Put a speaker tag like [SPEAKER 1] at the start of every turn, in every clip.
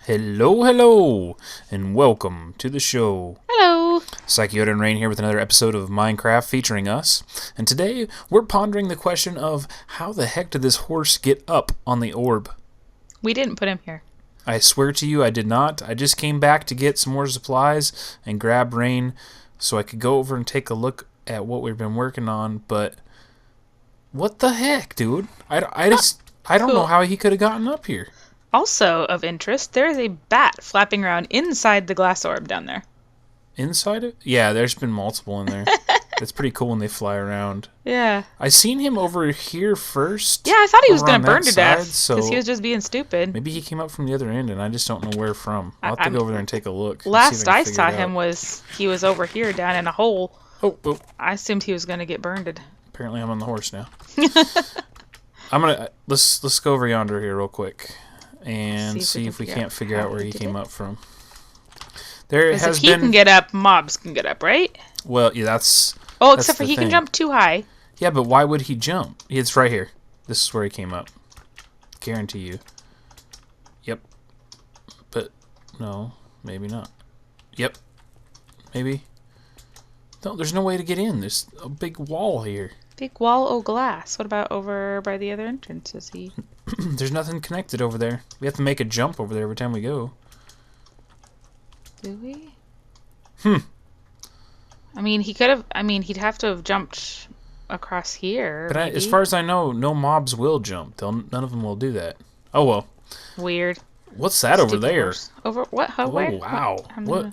[SPEAKER 1] Hello, hello, and welcome to the show.
[SPEAKER 2] Hello.
[SPEAKER 1] Sykoyoda and Rain here with another episode of Minecraft featuring us. And today, we're pondering the question of how the heck did this horse get up on the orb?
[SPEAKER 2] We didn't put him here.
[SPEAKER 1] I swear to you, I did not. I just came back to get some more supplies and grab Rain so I could go over and take a look at what we've been working on, but what the heck, dude? I don't know how he could have gotten up here.
[SPEAKER 2] Also of interest, there is a bat flapping around inside the glass orb down there.
[SPEAKER 1] Inside it? Yeah, there's been multiple in there. It's pretty cool when they fly around.
[SPEAKER 2] Yeah.
[SPEAKER 1] I seen him over here first.
[SPEAKER 2] Yeah, I thought he was going to burn to death
[SPEAKER 1] so
[SPEAKER 2] because he was just being stupid.
[SPEAKER 1] maybe he came up from the other end, and I just don't know where from. I'll have to go over there and take a look.
[SPEAKER 2] Last I saw him he was over here down in a hole.
[SPEAKER 1] Oh.
[SPEAKER 2] I assumed he was going to get burned.
[SPEAKER 1] Apparently I'm on the horse now. Let's go over yonder here real quick and see if we can't figure out where he came up from. There has
[SPEAKER 2] if he can get up, mobs can get up, right?
[SPEAKER 1] Well, yeah, that's...
[SPEAKER 2] Oh, except for he can jump too high.
[SPEAKER 1] Yeah, but why would he jump? It's right here. This is where he came up. Guarantee you. Yep. But, no, maybe not. Yep. Maybe. No, there's no way to get in. There's a big wall here.
[SPEAKER 2] Big wall of glass. What about over by the other entrance? Is he...
[SPEAKER 1] There's nothing connected over there. We have to make a jump over there every time we go.
[SPEAKER 2] Do we? I mean, he'd have to have jumped across here.
[SPEAKER 1] But as far as I know, no mobs will jump. None of them will do that. Oh, well.
[SPEAKER 2] Weird.
[SPEAKER 1] What's that over there?
[SPEAKER 2] Horse. Over what? How,
[SPEAKER 1] oh,
[SPEAKER 2] where?
[SPEAKER 1] Wow. What?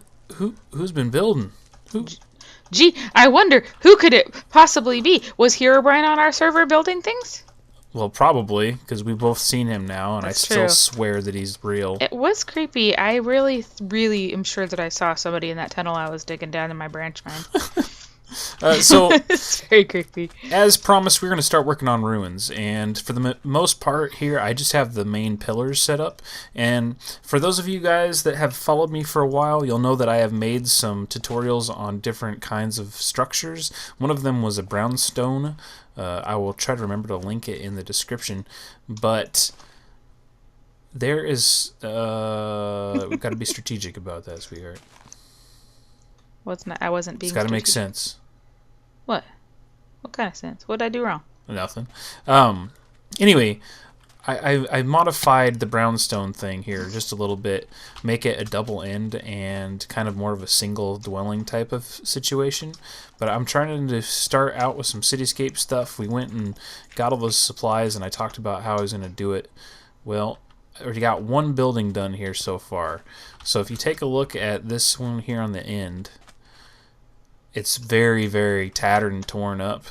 [SPEAKER 1] Who's been building? Who?
[SPEAKER 2] Gee, I wonder, who could it possibly be? Was Herobrine on our server building things?
[SPEAKER 1] Well, probably, because we've both seen him now, and I still swear that he's real.
[SPEAKER 2] It was creepy. I really, really am sure that I saw somebody in that tunnel I was digging down in my branch mine.
[SPEAKER 1] So
[SPEAKER 2] it's very creepy.
[SPEAKER 1] As promised, we're going to start working on ruins, and for the most part here, I just have the main pillars set up. And for those of you guys that have followed me for a while, you'll know that I have made some tutorials on different kinds of structures. One of them was a brownstone. I will try to remember to link it in the description, but there is we've got to be strategic about that, sweetheart.
[SPEAKER 2] I wasn't being.
[SPEAKER 1] It's got to make sense.
[SPEAKER 2] What? What kind of sense? What did I do wrong?
[SPEAKER 1] Nothing. Anyway, I modified the brownstone thing here just a little bit, make it a double end and kind of more of a single dwelling type of situation. But I'm trying to start out with some cityscape stuff. We went and got all those supplies, and I talked about how I was going to do it. Well, I already got one building done here so far. So if you take a look at this one here on the end, it's very, very tattered and torn up.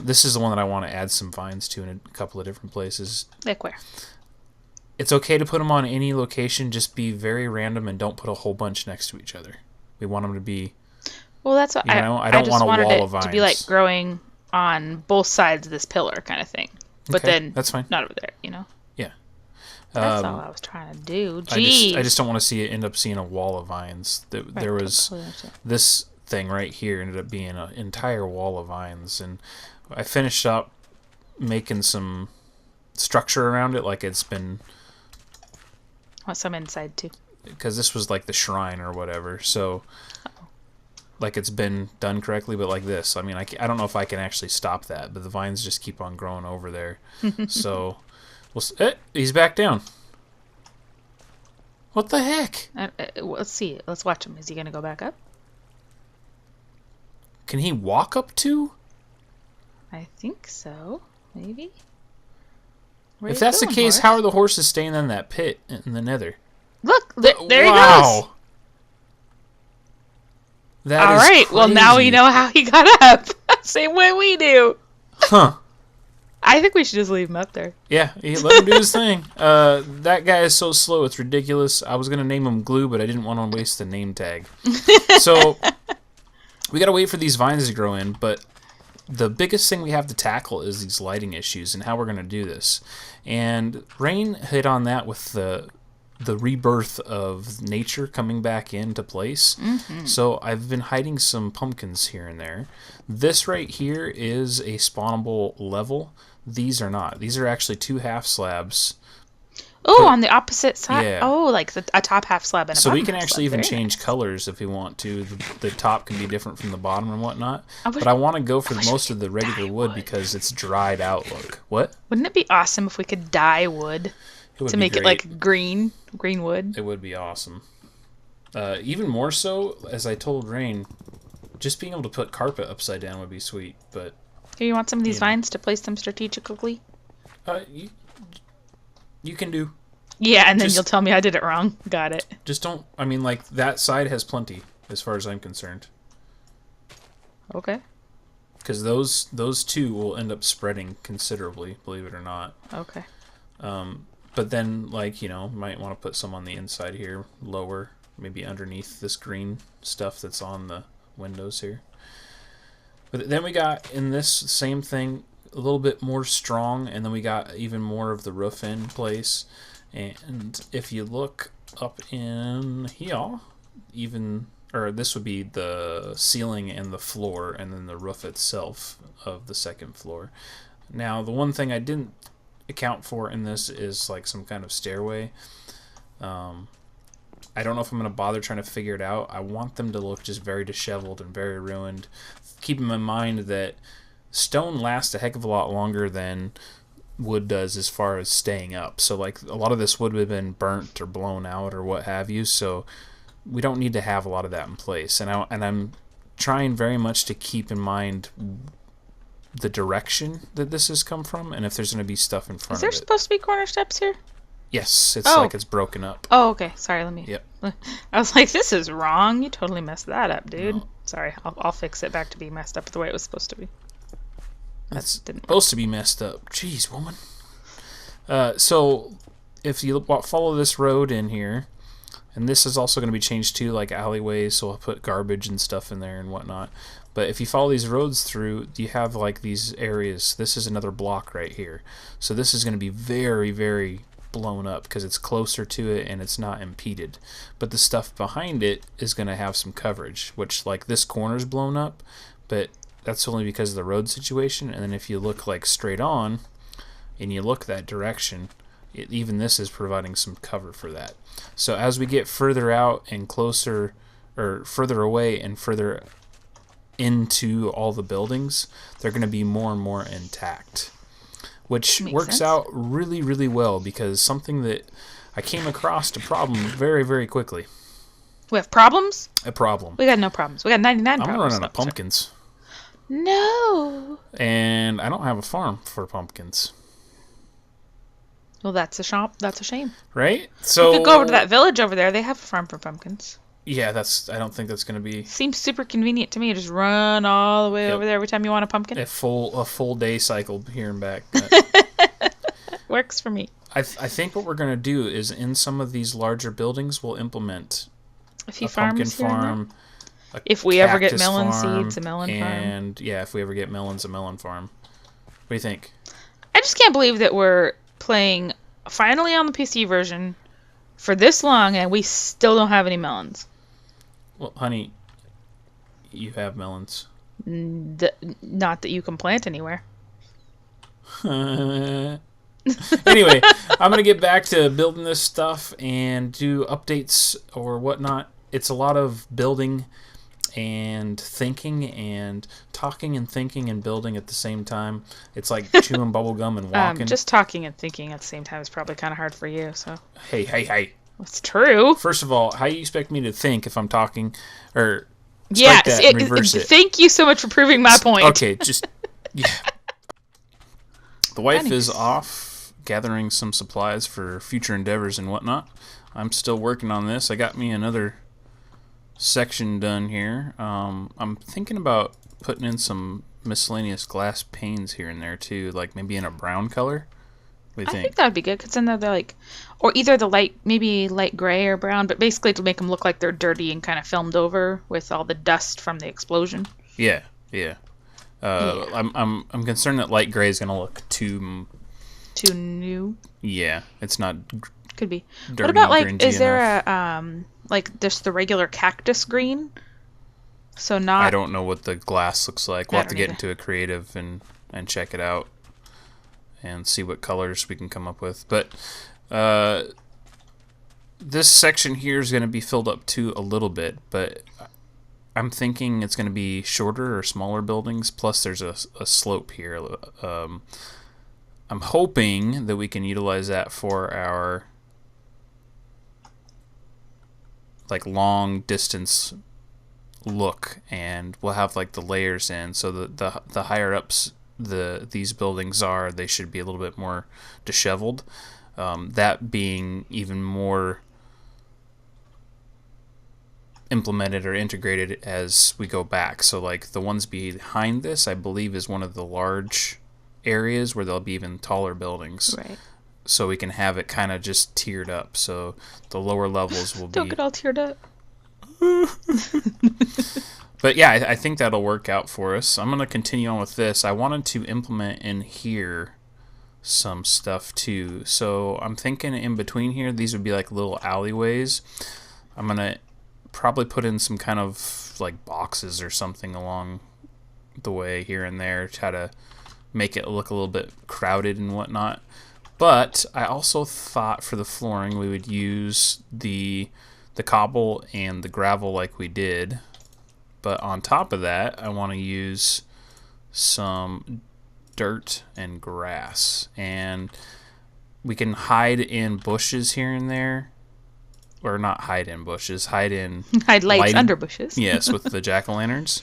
[SPEAKER 1] This is the one that I want to add some vines to in a couple of different places.
[SPEAKER 2] Like where?
[SPEAKER 1] It's okay to put them on any location, just be very random and don't put a whole bunch next to each other. We want them to be...
[SPEAKER 2] Well, that's what
[SPEAKER 1] I don't want a wall of vines.
[SPEAKER 2] To be like growing on both sides of this pillar kind of thing. But
[SPEAKER 1] okay,
[SPEAKER 2] then
[SPEAKER 1] that's fine.
[SPEAKER 2] Not over there, you know?
[SPEAKER 1] Yeah.
[SPEAKER 2] That's all I was trying to do. Jeez.
[SPEAKER 1] I just don't want to see it end up seeing a wall of vines. There was this thing right here ended up being an entire wall of vines, and I finished up making some structure around it, like it's been...
[SPEAKER 2] Want some inside too?
[SPEAKER 1] Because this was like the shrine or whatever, so like it's been done correctly, but like this. I mean, I don't know if I can actually stop that, but the vines just keep on growing over there. So, he's back down. What the heck?
[SPEAKER 2] Let's see. Let's watch him. Is he going to go back up?
[SPEAKER 1] Can he walk up too?
[SPEAKER 2] I think so. Maybe.
[SPEAKER 1] If that's the case, how are the horses staying in that pit in the nether?
[SPEAKER 2] Look, there he goes.
[SPEAKER 1] That
[SPEAKER 2] all right. Crazy. Well, now we know how he got up. Same way we do.
[SPEAKER 1] Huh.
[SPEAKER 2] I think we should just leave him up there.
[SPEAKER 1] Yeah, let him do his thing. That guy is so slow, it's ridiculous. I was going to name him Glue, but I didn't want to waste the name tag. So, we got to wait for these vines to grow in, but the biggest thing we have to tackle is these lighting issues and how we're going to do this. And Rain hit on that with the rebirth of nature coming back into place. Mm-hmm. So I've been hiding some pumpkins here and there. This right here is a spawnable level. These are not. These are actually 2 half slabs
[SPEAKER 2] Oh, on the opposite side.
[SPEAKER 1] Yeah.
[SPEAKER 2] Oh, like a top half slab and a
[SPEAKER 1] So
[SPEAKER 2] bottom
[SPEAKER 1] we can
[SPEAKER 2] half
[SPEAKER 1] actually
[SPEAKER 2] slab.
[SPEAKER 1] even
[SPEAKER 2] Very
[SPEAKER 1] change
[SPEAKER 2] nice.
[SPEAKER 1] colors if we want to. The top can be different from the bottom and whatnot.
[SPEAKER 2] I wish-
[SPEAKER 1] But I want to go for
[SPEAKER 2] wish we
[SPEAKER 1] most of the
[SPEAKER 2] could
[SPEAKER 1] regular
[SPEAKER 2] dye
[SPEAKER 1] wood
[SPEAKER 2] wood.
[SPEAKER 1] because it's dried out look. What?
[SPEAKER 2] Wouldn't it be awesome if we could dye wood
[SPEAKER 1] It would
[SPEAKER 2] to
[SPEAKER 1] be
[SPEAKER 2] make it
[SPEAKER 1] great.
[SPEAKER 2] like green wood?
[SPEAKER 1] It would be awesome. Even more so, as I told Rain, just being able to put carpet upside down would be sweet. But
[SPEAKER 2] Here, you want some of these
[SPEAKER 1] You know.
[SPEAKER 2] vines to place them strategically?
[SPEAKER 1] you can do.
[SPEAKER 2] Yeah, and then
[SPEAKER 1] Just-
[SPEAKER 2] you'll tell me I did it wrong. Got it.
[SPEAKER 1] Just don't. I mean, like that side has plenty, as far as I'm concerned.
[SPEAKER 2] Okay.
[SPEAKER 1] Because those two will end up spreading considerably, believe it or not.
[SPEAKER 2] Okay.
[SPEAKER 1] But then, like, might want to put some on the inside here, lower, maybe underneath this green stuff that's on the windows here. But then we got, in this same thing, a little bit more strong, and then we got even more of the roof in place. And if you look up in here, this would be the ceiling and the floor, and then the roof itself of the second floor. Now, the one thing I didn't account for in this is like some kind of stairway. I don't know if I'm going to bother trying to figure it out. I want them to look just very disheveled and very ruined. Keeping in mind that stone lasts a heck of a lot longer than wood does as far as staying up. So like a lot of this wood would have been burnt or blown out or what have you. So we don't need to have a lot of that in place. And I'm trying very much to keep in mind the direction that this has come from, and if there's going to be stuff in front
[SPEAKER 2] Is there
[SPEAKER 1] of it.
[SPEAKER 2] supposed to be corner steps here?
[SPEAKER 1] Yes, it's
[SPEAKER 2] Oh.
[SPEAKER 1] like it's broken up.
[SPEAKER 2] Oh, okay. Sorry, let me.
[SPEAKER 1] Yep.
[SPEAKER 2] I was like, this is wrong. You totally messed that up, dude.
[SPEAKER 1] No.
[SPEAKER 2] Sorry, I'll fix it back to be messed up the way it was supposed to be.
[SPEAKER 1] It's
[SPEAKER 2] didn't work.
[SPEAKER 1] supposed to be messed up. Jeez, woman. So if you follow this road in here, and this is also going to be changed too, like alleyways, so I'll put garbage and stuff in there and whatnot. But if you follow these roads through, you have like these areas. This is another block right here. So this is going to be very, very blown up because it's closer to it and it's not impeded. But the stuff behind it is going to have some coverage, which like this corner's blown up, but that's only because of the road situation. And then if you look like straight on and you look that direction, even this is providing some cover for that. So as we get further out and closer, or further away and further into all the buildings, they're going to be more and more intact, which
[SPEAKER 2] Makes
[SPEAKER 1] works
[SPEAKER 2] sense.
[SPEAKER 1] out really, really well, because something that I came across a problem very, very quickly.
[SPEAKER 2] We have problems?
[SPEAKER 1] A problem.
[SPEAKER 2] We got no problems. We got 99
[SPEAKER 1] I'm
[SPEAKER 2] problems.
[SPEAKER 1] running out
[SPEAKER 2] No,
[SPEAKER 1] of pumpkins,
[SPEAKER 2] sorry. No.
[SPEAKER 1] and I don't have a farm for pumpkins.
[SPEAKER 2] Well, that's a shame.
[SPEAKER 1] Right? So
[SPEAKER 2] You could go over to that village over there. They have a farm for pumpkins.
[SPEAKER 1] Yeah, I don't think that's going to be
[SPEAKER 2] Seems super convenient to me. Just run all the way
[SPEAKER 1] Yep.
[SPEAKER 2] over there every time you want a pumpkin.
[SPEAKER 1] a full day cycle here and back.
[SPEAKER 2] Works for me.
[SPEAKER 1] I think what we're going to do is in some of these larger buildings, we'll implement
[SPEAKER 2] A few
[SPEAKER 1] a pumpkin
[SPEAKER 2] farms here and there.
[SPEAKER 1] farm. a
[SPEAKER 2] If we ever get
[SPEAKER 1] cactus
[SPEAKER 2] melon
[SPEAKER 1] farm,
[SPEAKER 2] seeds, a melon farm.
[SPEAKER 1] and yeah, if we ever get melons, a melon farm. What do you think?
[SPEAKER 2] I just can't believe that we're playing finally on the PC version for this long and we still don't have any melons.
[SPEAKER 1] Well, honey, you have melons.
[SPEAKER 2] Not that you can plant anywhere.
[SPEAKER 1] Anyway, I'm gonna get back to building this stuff and do updates or whatnot. It's a lot of building and thinking and talking and thinking and building at the same time. It's like chewing bubble gum and walking.
[SPEAKER 2] Just talking and thinking at the same time is probably kind of hard for you. So
[SPEAKER 1] Hey.
[SPEAKER 2] it's true.
[SPEAKER 1] First of all, how do you expect me to think if I'm talking? Or
[SPEAKER 2] Yes.
[SPEAKER 1] strike that and reverse it.
[SPEAKER 2] Thank you so much for proving my point.
[SPEAKER 1] Okay, just yeah. The wife is
[SPEAKER 2] Thanks.
[SPEAKER 1] off gathering some supplies for future endeavors and whatnot. I'm still working on this. I got me another section done here. I'm thinking about putting in some miscellaneous glass panes here and there too, like maybe in a brown color. What do
[SPEAKER 2] I
[SPEAKER 1] you
[SPEAKER 2] think that would be good because then they're like, or either maybe light gray or brown, but basically to make them look like they're dirty and kind of filmed over with all the dust from the explosion.
[SPEAKER 1] Yeah. I'm concerned that light gray is gonna look too.
[SPEAKER 2] Too new.
[SPEAKER 1] Yeah, it's not
[SPEAKER 2] Could be.
[SPEAKER 1] dirty.
[SPEAKER 2] What about
[SPEAKER 1] and
[SPEAKER 2] like, is
[SPEAKER 1] grungy
[SPEAKER 2] there
[SPEAKER 1] enough.
[SPEAKER 2] like just the regular cactus green? So not.
[SPEAKER 1] I don't know what the glass looks like. We'll
[SPEAKER 2] I
[SPEAKER 1] have to
[SPEAKER 2] don't
[SPEAKER 1] get into a creative and check it out and see what colors we can come up with. But This section here is going to be filled up too a little bit, but I'm thinking it's going to be shorter or smaller buildings. Plus, there's a slope here. I'm hoping that we can utilize that for our like long distance look, and we'll have like the layers in. So the higher ups these buildings are, they should be a little bit more disheveled. That being even more implemented or integrated as we go back. So like the ones behind this, I believe, is one of the large areas where there'll be even taller buildings.
[SPEAKER 2] Right.
[SPEAKER 1] So we can have it kind of just tiered up. So the lower levels will
[SPEAKER 2] Don't
[SPEAKER 1] be...
[SPEAKER 2] get all teared up.
[SPEAKER 1] But yeah, I think that'll work out for us. I'm going to continue on with this. I wanted to implement in here some stuff too. So I'm thinking in between here, these would be like little alleyways. I'm going to probably put in some kind of like boxes or something along the way here and there, try to make it look a little bit crowded and whatnot. But I also thought for the flooring we would use the cobble and the gravel like we did. But on top of that, I want to use some dirt and grass. And we can hide in bushes here and there. Or not hide in bushes, hide in...
[SPEAKER 2] Hide lights under bushes.
[SPEAKER 1] Yes, with the jack-o'-lanterns.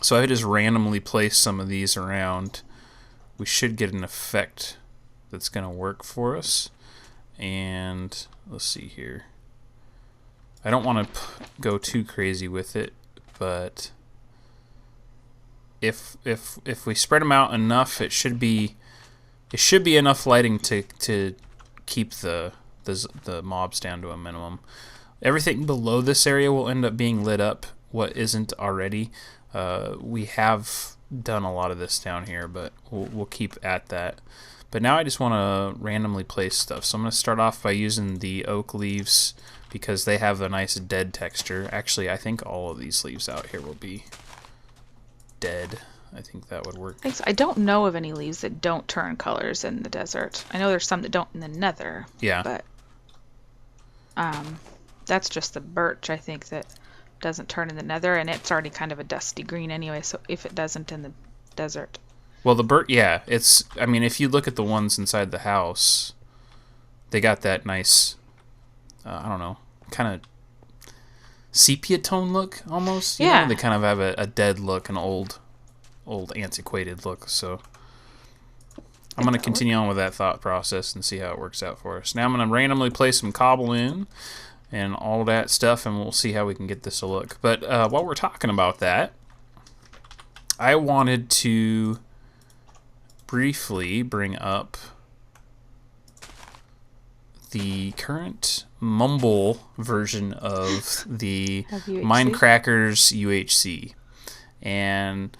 [SPEAKER 1] So I just randomly place some of these around. We should get an effect that's going to work for us. And let's see here. I don't want to go too crazy with it, but if we spread them out enough, it should be enough lighting to keep the mobs down to a minimum. Everything below this area will end up being lit up, what isn't already. We have done a lot of this down here, but we'll keep at that. But now I just want to randomly place stuff. So I'm going to start off by using the oak leaves because they have a nice dead texture. Actually, I think all of these leaves out here will be dead. I think that would work.
[SPEAKER 2] I don't know of any leaves that don't turn colors in the desert. I know there's some that don't in the nether.
[SPEAKER 1] Yeah.
[SPEAKER 2] But that's just the birch, I think, that doesn't turn in the nether, and it's already kind of a dusty green anyway, so if it doesn't in the desert.
[SPEAKER 1] Well, the birch, yeah, it's, I mean, if you look at the ones inside the house, they got that nice, I don't know, kind of sepia tone look, almost. You know? They kind of have a dead look, an old antiquated look, so I'm going to continue on with that thought process and see how it works out for us. Now I'm going to randomly place some cobble in and all that stuff, and we'll see how we can get this to look. But while we're talking about that, I wanted to briefly bring up the current mumble version of the Minecrackers UHC. And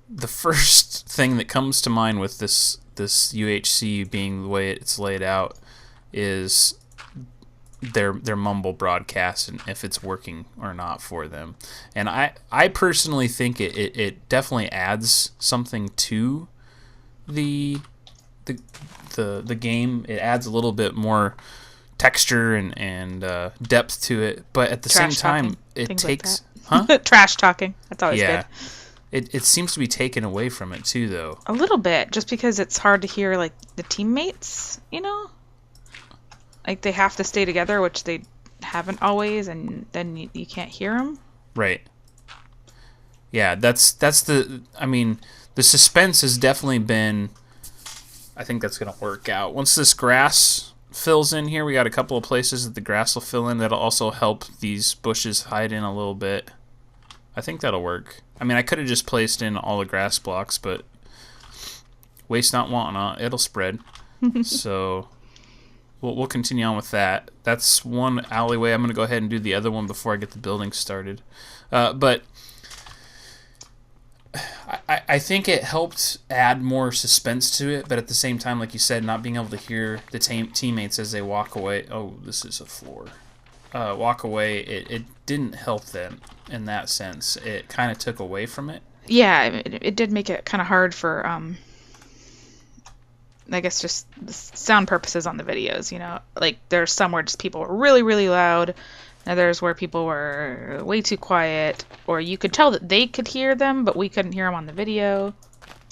[SPEAKER 1] the first thing that comes to mind with this UHC being the way it's laid out is their mumble broadcast and if it's working or not for them. And I personally think it definitely adds something to the game. It adds a little bit more texture and depth to it, but at the same time it takes
[SPEAKER 2] trash talking. That's always good.
[SPEAKER 1] It seems to be taken away from it too, though.
[SPEAKER 2] A little bit, just because it's hard to hear like the teammates, you know? Like they have to stay together, which they haven't always, and then you can't hear them.
[SPEAKER 1] Right. Yeah, that's the. I mean, the suspense has definitely been. I think that's gonna work out once this grass fills in here. We got a couple of places that the grass will fill in. That'll also help these bushes hide in a little bit. I think that'll work. I mean, I could have just placed in all the grass blocks, but waste not, want not. It'll spread. So. We'll continue on with that. That's one alleyway. I'm going to go ahead and do the other one before I get the building started. But I think it helped add more suspense to it, but at the same time, like you said, not being able to hear the teammates as they walk away. Oh, this is a floor. Walk away. It didn't help them in that sense. It kind of took away from it.
[SPEAKER 2] Yeah, it did make it kind of hard for I guess just the sound purposes on the videos, you know. Like, there's some where just people were really, really loud. Others where people were way too quiet. Or you could tell that they could hear them, but we couldn't hear them on the video.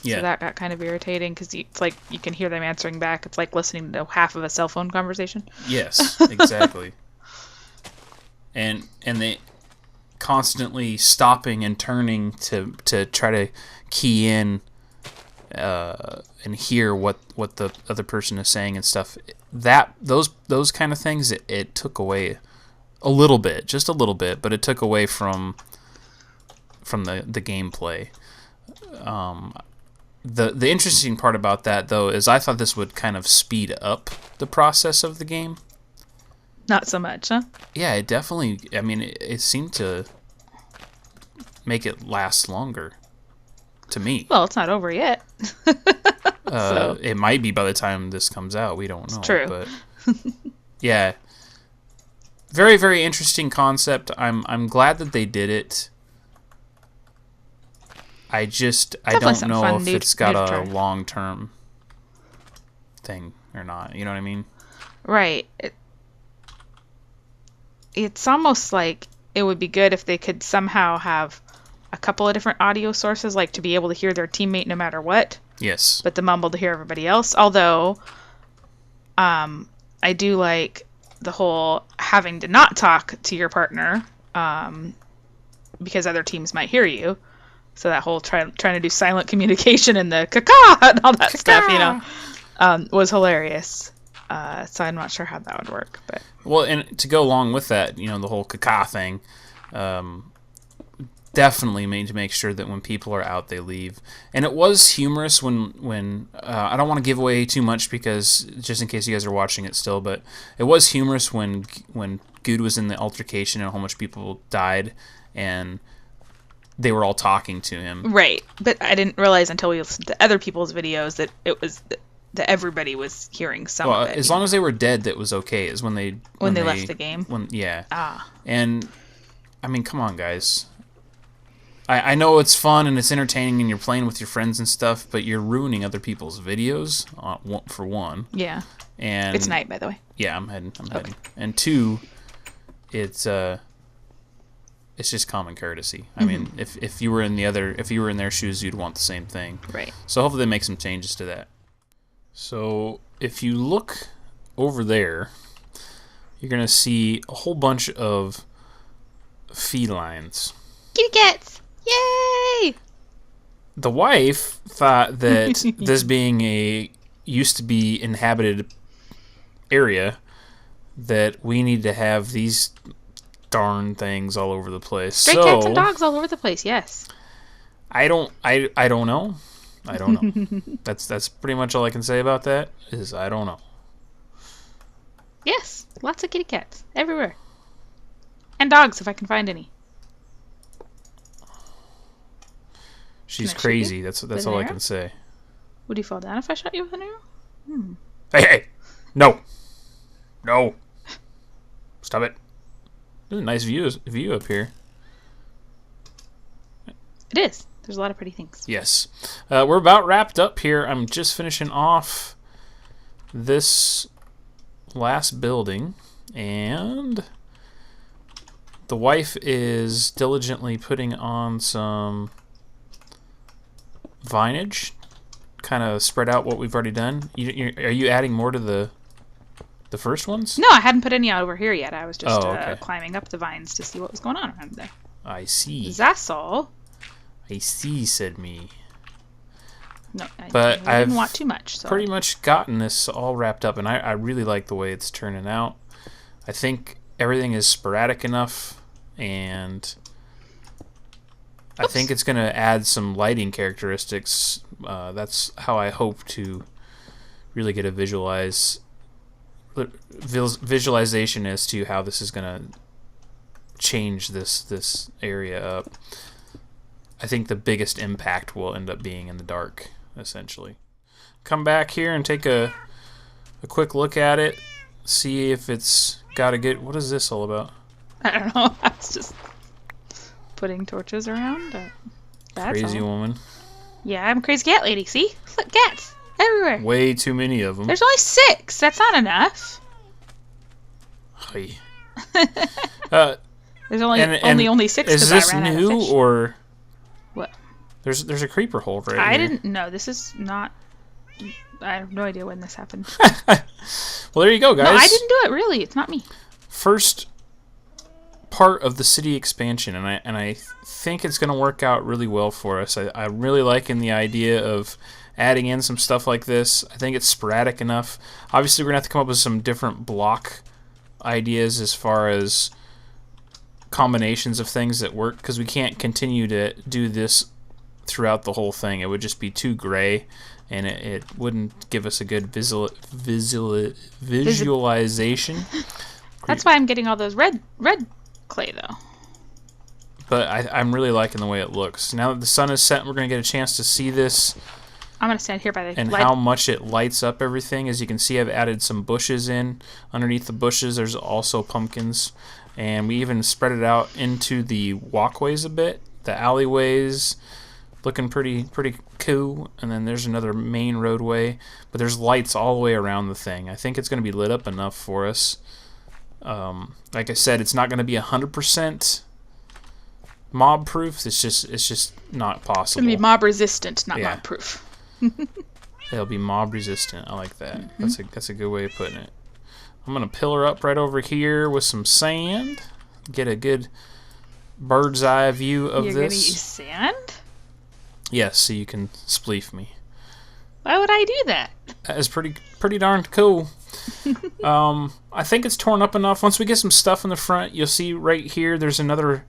[SPEAKER 1] Yeah.
[SPEAKER 2] So that got kind of irritating because it's like you can hear them answering back. It's like listening to half of a cell phone conversation.
[SPEAKER 1] Yes, exactly. and they constantly stopping and turning to try to key in and hear what the other person is saying and stuff. Those kind of things, it took away a little bit, just a little bit, but it took away from the gameplay. The interesting part about that, though, is I thought this would kind of speed up the process of the game.
[SPEAKER 2] Not so much, huh?
[SPEAKER 1] Yeah, it definitely... I mean, it seemed to make it last longer, to me.
[SPEAKER 2] Well, it's not over yet. So.
[SPEAKER 1] It might be by the time this comes out. We don't know.
[SPEAKER 2] It's true.
[SPEAKER 1] But, yeah. Very, very interesting concept. I'm glad that they did it. I don't know if it's got a long-term thing or not. You know what I mean?
[SPEAKER 2] Right. It's almost like it would be good if they could somehow have a couple of different audio sources, like to be able to hear their teammate no matter what.
[SPEAKER 1] Yes.
[SPEAKER 2] But the mumble to hear everybody else. Although, I do like the whole having to not talk to your partner because other teams might hear you. So that whole trying to do silent communication and the caca and all that stuff, you know, was hilarious. So I'm not sure how that would work, but
[SPEAKER 1] well, and to go along with that, you know, the whole caca thing, definitely made to make sure that when people are out, they leave. And it was humorous when I don't want to give away too much because just in case you guys are watching it still, but it was humorous when Good was in the altercation and a whole bunch of people died and they were all talking to him.
[SPEAKER 2] Right, but I didn't realize until we listened to other people's videos that it was that everybody was hearing some of it.
[SPEAKER 1] As long as they were dead, that was okay. Is when they
[SPEAKER 2] left the game.
[SPEAKER 1] And I mean, come on, guys. I know it's fun and it's entertaining and you're playing with your friends and stuff, but you're ruining other people's videos for one.
[SPEAKER 2] Yeah.
[SPEAKER 1] And
[SPEAKER 2] it's night, by the way.
[SPEAKER 1] Yeah, I'm heading. And two, it's just common courtesy. I mean, if you were in their shoes, you'd want the same thing.
[SPEAKER 2] Right.
[SPEAKER 1] So hopefully they make some changes to that. So if you look over there, you're gonna see a whole bunch of felines.
[SPEAKER 2] Kitty cats! Yay!
[SPEAKER 1] The wife thought that this being a used to be inhabited area, that we need to have these darn things all over the place.
[SPEAKER 2] Stray cats and dogs all over the place, yes.
[SPEAKER 1] I don't know. I don't know. That's pretty much all I can say about that, is I don't know.
[SPEAKER 2] Yes, lots of kitty cats everywhere. And dogs, if I can find any.
[SPEAKER 1] She's crazy. That's all I can say.
[SPEAKER 2] Would you fall down if I shot you with an arrow?
[SPEAKER 1] Hey! No! Stop it. There's a nice view up here.
[SPEAKER 2] It is. There's a lot of pretty things.
[SPEAKER 1] Yes. We're about wrapped up here. I'm just finishing off this last building, and the wife is diligently putting on some vinage, kind of spread out what we've already done. Are you adding more to the first ones?
[SPEAKER 2] No, I hadn't put any out over here yet. I was just
[SPEAKER 1] okay.
[SPEAKER 2] Climbing up the vines to see what was going on around there.
[SPEAKER 1] I see.
[SPEAKER 2] That's all.
[SPEAKER 1] I see, said me.
[SPEAKER 2] No,
[SPEAKER 1] but
[SPEAKER 2] I didn't want too much. So.
[SPEAKER 1] Pretty much gotten this all wrapped up, and I really like the way it's turning out. I think everything is sporadic enough, and I think it's going to add some lighting characteristics. That's how I hope to really get a visualization as to how this is going to change this area up. I think the biggest impact will end up being in the dark, essentially. Come back here and take a quick look at it. See if it's got a good... What is this all about?
[SPEAKER 2] I don't know. I was just putting torches around. That's
[SPEAKER 1] Crazy
[SPEAKER 2] all.
[SPEAKER 1] woman.
[SPEAKER 2] Yeah, I'm a crazy cat lady. See? Look, cats. Everywhere.
[SPEAKER 1] Way too many of them.
[SPEAKER 2] There's only 6. That's not enough.
[SPEAKER 1] Hey.
[SPEAKER 2] There's only 6.
[SPEAKER 1] Is this new or
[SPEAKER 2] what?
[SPEAKER 1] There's a creeper hole right
[SPEAKER 2] I
[SPEAKER 1] here.
[SPEAKER 2] didn't know. This is not. I have no idea when this happened.
[SPEAKER 1] Well, there you go, guys.
[SPEAKER 2] No, I didn't do it. Really, it's not me.
[SPEAKER 1] First part of the city expansion, and I think it's going to work out really well for us. I'm really liking the idea of adding in some stuff like this. I think it's sporadic enough. Obviously, we're going to have to come up with some different block ideas as far as combinations of things that work, because we can't continue to do this throughout the whole thing. It would just be too gray, and it wouldn't give us a good visualization.
[SPEAKER 2] That's why I'm getting all those red clay, though.
[SPEAKER 1] But I'm really liking the way it looks. Now that the sun is set, we're going to get a chance to see this.
[SPEAKER 2] I'm going to stand here by the
[SPEAKER 1] and
[SPEAKER 2] light.
[SPEAKER 1] How much it lights up everything. As you can see, I've added some bushes in. Underneath the bushes, there's also pumpkins. And we even spread it out into the walkways a bit. The alleyways, looking pretty cool. And then there's another main roadway. But there's lights all the way around the thing. I think it's going to be lit up enough for us. Like I said, it's not going to be 100% mob proof. It's just not possible.
[SPEAKER 2] It's going to be mob resistant, not mob proof.
[SPEAKER 1] It'll be mob resistant. I like that. That's a good way of putting it. I'm gonna pillar up right over here with some sand. Get a good bird's eye view of this.
[SPEAKER 2] You're gonna use sand?
[SPEAKER 1] Yes, so you can spleef me.
[SPEAKER 2] Why would I do that?
[SPEAKER 1] That is pretty darn cool. I think it's torn up enough. Once we get some stuff in the front, you'll see right here there's another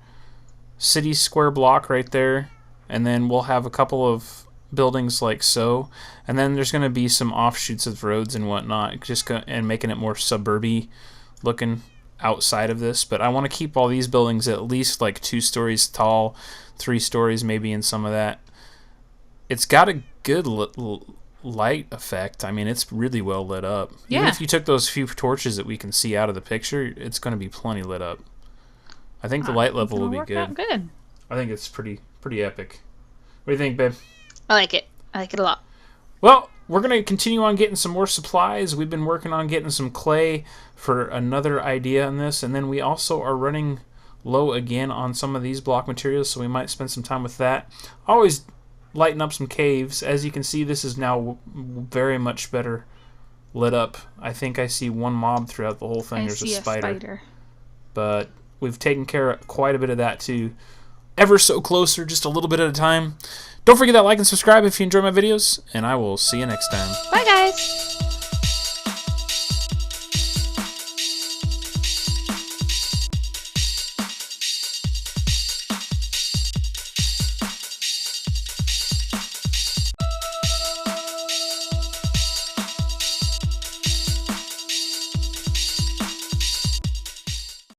[SPEAKER 1] city square block right there, and then we'll have a couple of buildings like so, and then there's going to be some offshoots of roads and whatnot, and making it more suburby looking outside of this. But I want to keep all these buildings at least like 2 stories tall, 3 stories maybe in some of that. It's got a good light effect. I mean, it's really well lit up.
[SPEAKER 2] Yeah.
[SPEAKER 1] Even if you took those few torches that we can see out of the picture, it's going to be plenty lit up. I think the light level will be good.
[SPEAKER 2] Good.
[SPEAKER 1] I think it's pretty epic. What do you think, babe?
[SPEAKER 2] I like it. I like it a lot.
[SPEAKER 1] Well, we're going to continue on getting some more supplies. We've been working on getting some clay for another idea on this, and then we also are running low again on some of these block materials, so we might spend some time with that. Always lighten up some caves. As you can see, this is now very much better lit up. I think I see one mob throughout the whole thing. There's a spider. But we've taken care of quite a bit of that too. Ever so closer, just a little bit at a time. Don't forget that like and subscribe if you enjoy my videos, and I will see you next time.
[SPEAKER 2] Bye, guys.